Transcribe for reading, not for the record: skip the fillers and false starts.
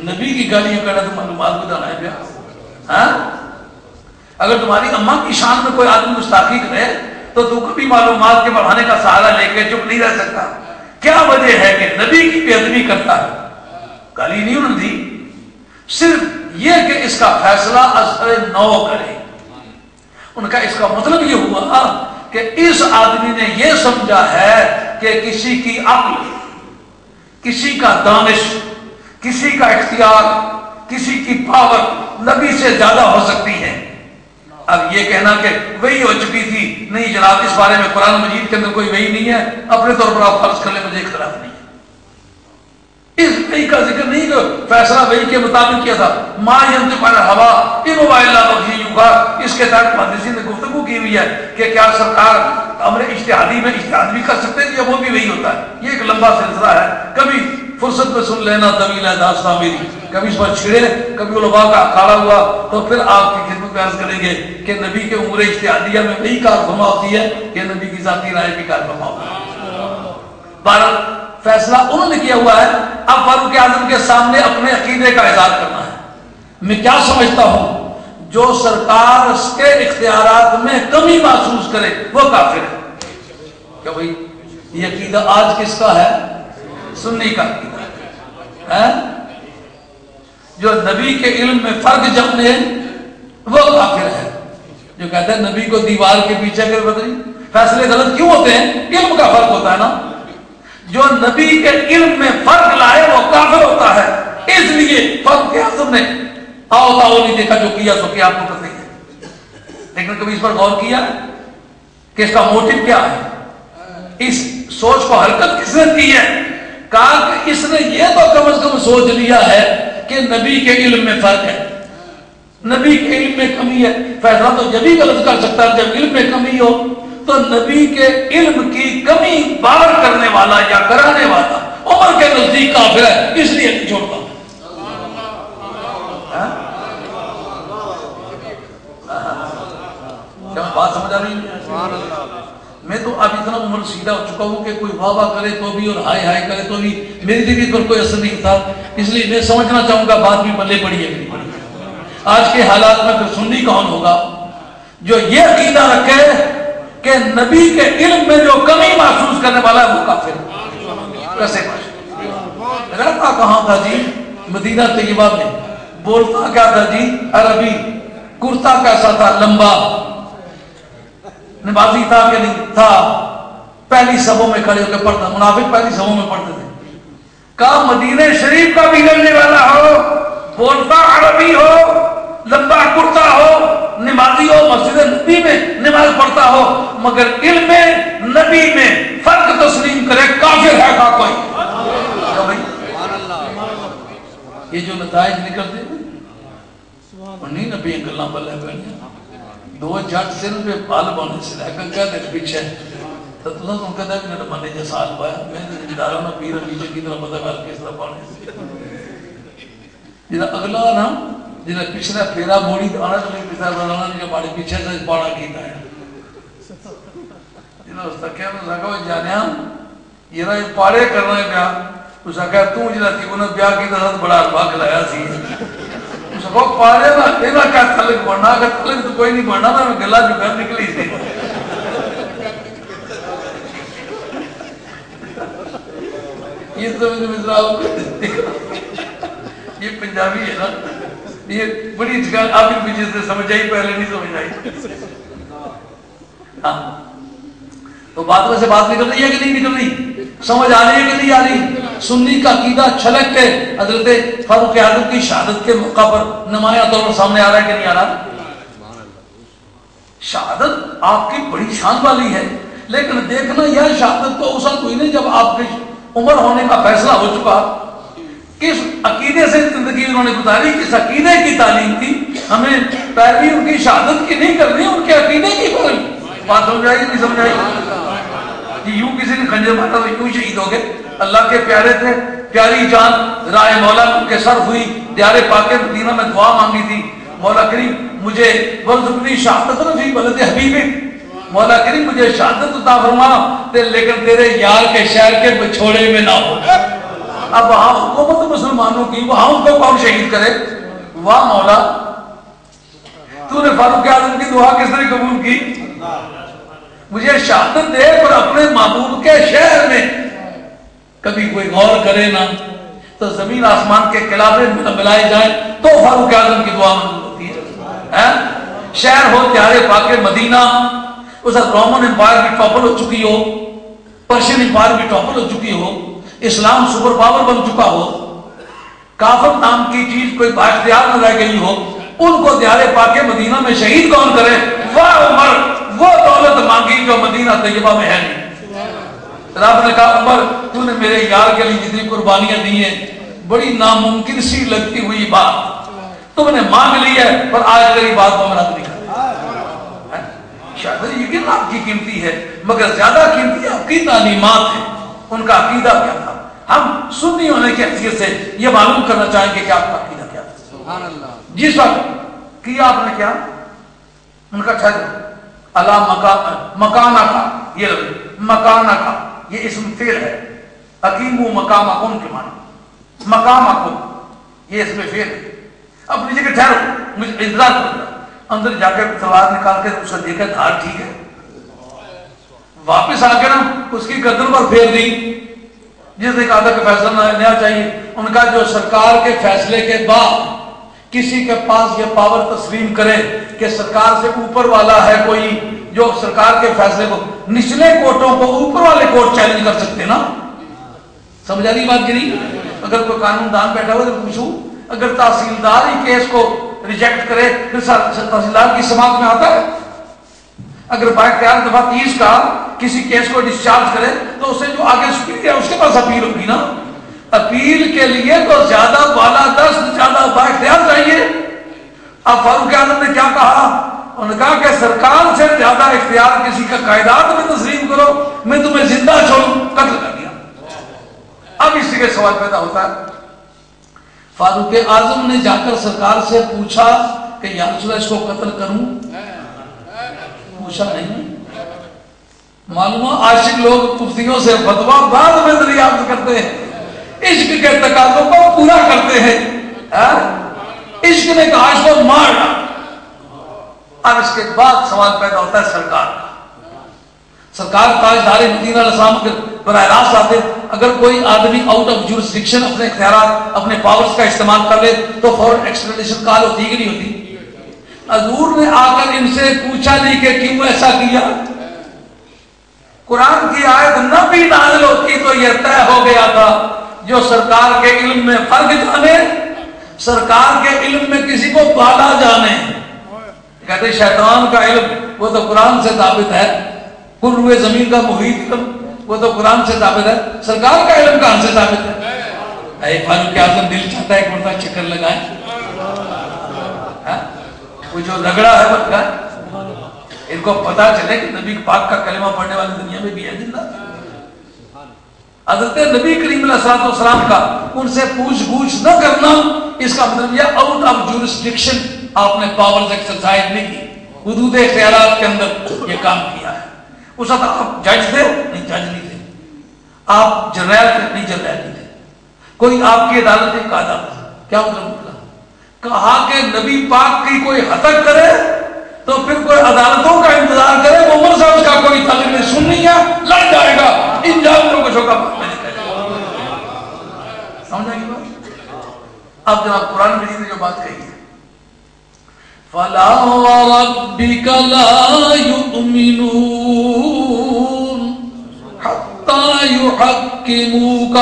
نبی کی گالیاں کرنا تو معلومات بتانا ہے پیا؟ ہاں اگر تمہاری اماں کی شان میں کوئی آدمی گستاخی کرے تو تو کبھی معلومات کے بڑھانے کا سہارا لے کے چپ نہیں رہ سکتا. کیا وجہ ہے کہ نبی کی بے ادبی کرتا ہے؟ گالی نہیں انہوں نے دی، صرف یہ کہ اس کا فیصلہ اثر نو کرے. ان کا اس کا مطلب یہ ہوا کہ اس آدمی نے یہ سمجھا ہے کہ کسی کی عقل، کسی کا دانش، کسی کا اختیار، کسی کی پاور نبی سے زیادہ ہو سکتی ہے. اب یہ کہنا کہ وہی ہو چکی تھی، نہیں جناب اس بارے میں قرآن مجید کے اندر کوئی وہی نہیں ہے، اپنے طور پر آپ فرض کر لیں، مجھے اختلاف نہیں ہے. اس وحی کا ذکر نہیں کہ فیصلہ وحی کے مطابق کیا تھا. ما ينطق عن الهوى ان هو الا وحی یوحی. اس کے تحت محدثین نے گفتگو کی ہوئی ہے کہ کیا سرکار امر اجتہادی میں اجتہاد بھی کر سکتے ہیں یا وہ بھی وہی ہوتا ہے. یہ ایک لمبا سلسلہ ہے، کبھی فرصت میں سن لینا، طویل ہے داستان میری، کبھی اس پر چھڑے، کبھی علماء کا اکھاڑا ہوا تو پھر آپ کی خدمت میں عرض کریں گے کہ نبی کے امور اجتہادیہ میں وہی کار فرما ہوتی ہے کہ نبی کی ذاتی رائے بھی کار فرما ہوتی ہے. بہرحال فیصلہ انہوں نے کیا ہوا ہے. اب فاروق اعظم کے سامنے اپنے عقیدے کا اظہار کرنا ہے. میں کیا سمجھتا ہوں، جو سرکار کے اختیارات میں کمی محسوس کرے وہ کافر ہے. کیا بھائی یہ عقیدہ آج کس کا ہے؟ سنی کا عقیدہ ہے. جو نبی کے علم میں فرق جانے وہ کافر ہے. جو کہتے ہیں نبی کو دیوار کے پیچھے کر بدلی، فیصلے غلط کیوں ہوتے ہیں؟ علم کا فرق ہوتا ہے نا. جو نبی کے علم میں فرق لائے وہ کافر ہوتا ہے. اس لیے فاروق اعظم نے آؤ نہیں دیکھا، جو کیا سو کیا، آپ کو پتہ ہی ہے. لیکن کبھی اس پر غور کیا کہ اس کا موٹو کیا ہے؟ اس سوچ کو حرکت کس نے کی ہے؟ کہا کہ اس نے یہ تو کم از کم سوچ لیا ہے کہ نبی کے علم میں فرق ہے، نبی کے علم میں کمی ہے. فیصلہ تو جب ہی غلط کر سکتا ہے جب علم میں کمی ہو. تو نبی کے علم کی کمی باہر کرنے والا یا کرانے والا عمر کے نزدیک کافر ہے، اس لیے نہیں چھوڑتا. کیا بات سمجھ آ رہی ہے؟ میں تو اب اتنا عمر سیدھا ہو چکا ہوں کہ کوئی واہ واہ کرے تو بھی اور ہائے ہائے کرے تو بھی میری زندگی پر کوئی اثر نہیں تھا. اس لیے میں سمجھنا چاہوں گا بات بھی پلے پڑی ہے. آج کے حالات میں پھر سنی کون ہوگا جو یہ عقیدہ رکھے کہ نبی کے علم میں جو کمی محسوس کرنے والا ہے وہ کافر ہے؟ کیسے رہتا کہاں تھا جی؟ مدینہ طیبہ میں. بولتا کیا تھا جی؟ عربی. کرتا کیسا تھا؟ لمبا. نمازی تھا کہ نہیں تھا؟ پہلی صفوں میں کھڑے ہو کے پڑھتا. منافق پہلی صفوں میں پڑھتے تھے. کہا مدینہ شریف کا بھی رہنے والا ہو، بولتا عربی ہو، لمبا کرتا ہو، نمازی ہو، مسجد نبی میں نماز پڑھتا ہو، مگر علم میں نبی میں فرق تسلیم کرے، کافر ہے کا کوئی؟ یہ جو نتائج نکلتے ہیں نہیں نبی گلا بلے پہ دو جٹ سر پہ پال بانے سے لے کر کہتے پیچھے تو تم کہتا ہے کہ میرا مانے جا سال پایا میں ادارہ نا پیر پیچھے کی طرح پتہ کر کس طرح پانے سے جنہا اگلا نا جنہا پچھلا پھیرا موڑی آنا تو نہیں پتا بنانا نہیں جو پاڑے پیچھے سے پاڑا کیتا ہے جنہا اس تک کہا میں سکا وہ جانیا یہ نا پاڑے کرنا ہے بیا اس کہا تو جنہا تھی انہوں بیا کی طرح بڑا الباق لایا سی اس کہا پاڑے نا اینا کیا تلق بڑھنا کہ تلق تو کوئی نہیں بڑھنا میں گلا جو گھر نکلی تھی یہ تو مجھے مصرہ یہ پنجابی ہے نا یہ بڑی جگہ آپ ان پیچھے سے سمجھ آئی پہلے نہیں سمجھ آئی تو بات میں سے بات نکل رہی ہے کہ نہیں نکل رہی سمجھ آ رہی ہے کہ نہیں آ رہی سنی کا عقیدہ چھلک کے حضرت فاروق اعظم کی شہادت کے موقع پر نمایاں طور پر سامنے آ رہا ہے کہ نہیں آ رہا شہادت آپ کی بڑی شان والی ہے لیکن دیکھنا یہ شہادت تو اس وقت ہوئی نہیں جب آپ کی عمر ہونے کا فیصلہ ہو چکا کس عقیدے سے زندگی انہوں نے گزاری کس عقیدے کی تعلیم تھی ہمیں پیروی ان کی شہادت کی نہیں کرنی ان کے عقیدے کی کرنی بات سمجھ آئی نہیں سمجھ آئی یوں کسی نے خنجر مارا تو یوں شہید ہو گئے اللہ کے پیارے تھے پیاری جان راہ مولا کے صرف ہوئی دیار پاک مدینہ میں دعا مانگی تھی مولا کریم مجھے ورزقنی شہادت نفی بلد حبیبی مولا کریم مجھے شہادت عطا فرما لیکن تیرے یار کے شہر کے بچھوڑے میں نہ ہو اب وہاں حکومت مسلمان مسلمانوں کی، وہاں ان کو کون شہید کرے؟ واہ مولا، تو نے فاروق اعظم کی دعا کس نے قبول کی؟ مجھے شہادت دے پر اپنے محبوب کے شہر میں کبھی کوئی غور کرے نا تو زمین آسمان کے خلافے ملائے جائیں تو فاروق اعظم کی دعا منظور ہوتی ہے۔ شہر ہو پیارے پاک مدینہ، اس وقت رومن امپائر بھی ٹاپل ہو چکی ہو، پرشین امپائر بھی ٹاپل ہو چکی ہو، اسلام سپر پاور بن چکا ہو، کافر نام کی چیز کوئی بااختیار نہ رہ گئی ہو، ان کو دیار پاک مدینہ میں شہید کون کرے؟ واہ عمر، وہ دولت مانگی جو مدینہ طیبہ میں ہے نہیں۔ رب نے کہا عمر تو نے میرے یار کے لیے جتنی قربانیاں دی ہیں بڑی ناممکن سی لگتی ہوئی بات تم نے مانگ لی ہے، پر آج تیری بات کو مراد نہیں کرتا۔ شاید یقین آپ کی قیمتی ہے مگر زیادہ قیمتی آپ کی تعلیمات ہیں، ان کا عقیدہ کیا تھا۔ ہم سنی ہونے کی حیثیت سے یہ معلوم کرنا چاہیں گے کہ آپ کا عقیدہ کیا تھا۔ سبحان اللہ۔ جس وقت کیا آپ نے کیا؟ ان کا ٹھہر اللہ مکانہ کا، یہ مکانہ کا یہ اسم فعل ہے، اقیموا مقامکم کے معنی، مقامکم یہ اسم فعل ہے۔ اپنی جگہ ٹھہرو، مجھے انتظار کرو، اندر جا کے تلوار نکال کے اسے دیکھا دھار ٹھیک ہے، واپس آ کے نا اس کی گردن پر پھیر دی۔ جس نے کہا تھا کہ فیصلہ نیا چاہیے، ان کا جو سرکار کے فیصلے کے بعد کسی کے پاس یہ پاور تسلیم کرے کہ سرکار سے اوپر والا ہے کوئی جو سرکار کے فیصلے کو نچلے کوٹوں کو اوپر والے کوٹ چیلنج کر سکتے نا، سمجھا نہیں بات کی نہیں؟ اگر کوئی قانون دان بیٹھا ہو تو پوچھو، اگر تحصیلدار ہی کیس کو ریجیکٹ کرے پھر تحصیلدار کی سماعت میں آتا ہے؟ اگر بااختیار دفعہ 30 کا کسی کیس کو ڈسچارج کرے تو اسے جو آگے سپیریئر ہے اس کے پاس اپیل ہوگی نا۔ اپیل کے لیے تو زیادہ بالا دست زیادہ بااختیار چاہیے۔ اب فاروق اعظم نے کیا کہا؟ انہوں نے کہا کہ سرکار سے زیادہ اختیار کسی کا قائدات میں تسلیم کرو، میں تمہیں زندہ چھوڑوں، قتل کر دیا۔ اب اسی کے سوال پیدا ہوتا ہے، فاروق اعظم نے جا کر سرکار سے پوچھا کہ یا رسول اللہ اس کو قتل کروں؟ پوچھا نہیں۔ معلوم عاشق لوگ مفتیوں سے فتویٰ بعد میں دریافت کرتے ہیں، عشق کے تقاضوں کو پورا کرتے ہیں۔ عشق نے کہا اس کو مار ڈال۔ اب اس کے بعد سوال پیدا ہوتا ہے سرکار کا۔ سرکار تاجدار مدینہ علیہ السلام کے براہ راست آتے، اگر کوئی آدمی آؤٹ آف جورسڈکشن اپنے اختیارات اپنے پاورز کا استعمال کر لے تو فوراً ایکسٹریڈیشن کال ہوتی کہ نہیں ہوتی؟ حضور نے آ کر ان سے پوچھا نہیں کہ کیوں ایسا کیا۔ قرآن کی آیت نہ بھی نازل ہوتی تو یہ طے ہو گیا تھا، جو سرکار کے علم میں فرق جانے، سرکار کے علم میں کسی کو بالا جانے۔ کہتے شیطان کا علم وہ تو قرآن سے ثابت ہے، کل روئے زمین کا محیط علم وہ تو قرآن سے ثابت ہے، سرکار کا علم کہاں سے ثابت ہے؟ اے فاروق اعظم دل چاہتا ہے ایک مرتبہ چکر لگائیں، وہ جو رگڑا ہے وہ کا ان کو پتا چلے کہ نبی پاک کا کلمہ پڑھنے والی دنیا میں بھی ہے زندہ۔ حضرت نبی کریم علیہ السلام کا ان سے پوچھ گچھ نہ کرنا، اس کا مطلب یہ آؤٹ آف جورسڈکشن آپ نے پاورز ایکسرسائز نہیں کی، حدود اختیارات کے اندر یہ کام کیا ہے۔ اس وقت آپ جج تھے؟ نہیں جج نہیں تھے۔ آپ جرنیل تھے؟ نہیں جرنیل نہیں تھے۔ کوئی آپ کی عدالت ایک عدالت، کیا مطلب نکلا؟ کہا کہ نبی پاک کی کوئی ہتک کرے تو پھر کوئی عدالتوں کا انتظار کرے، عمر صاحب اس کا کوئی تعلق نہیں، سننی ہے لڑ جائے گا، ان جانوروں کو شوکا میں نے کہا۔ سمجھا کی بات؟ اب جناب قرآن مجید نے جو بات کہی ہے، فَلَا وَرَبِّكَ لَا يُؤْمِنُونَ حَتَّى يُحَكِّمُوكَ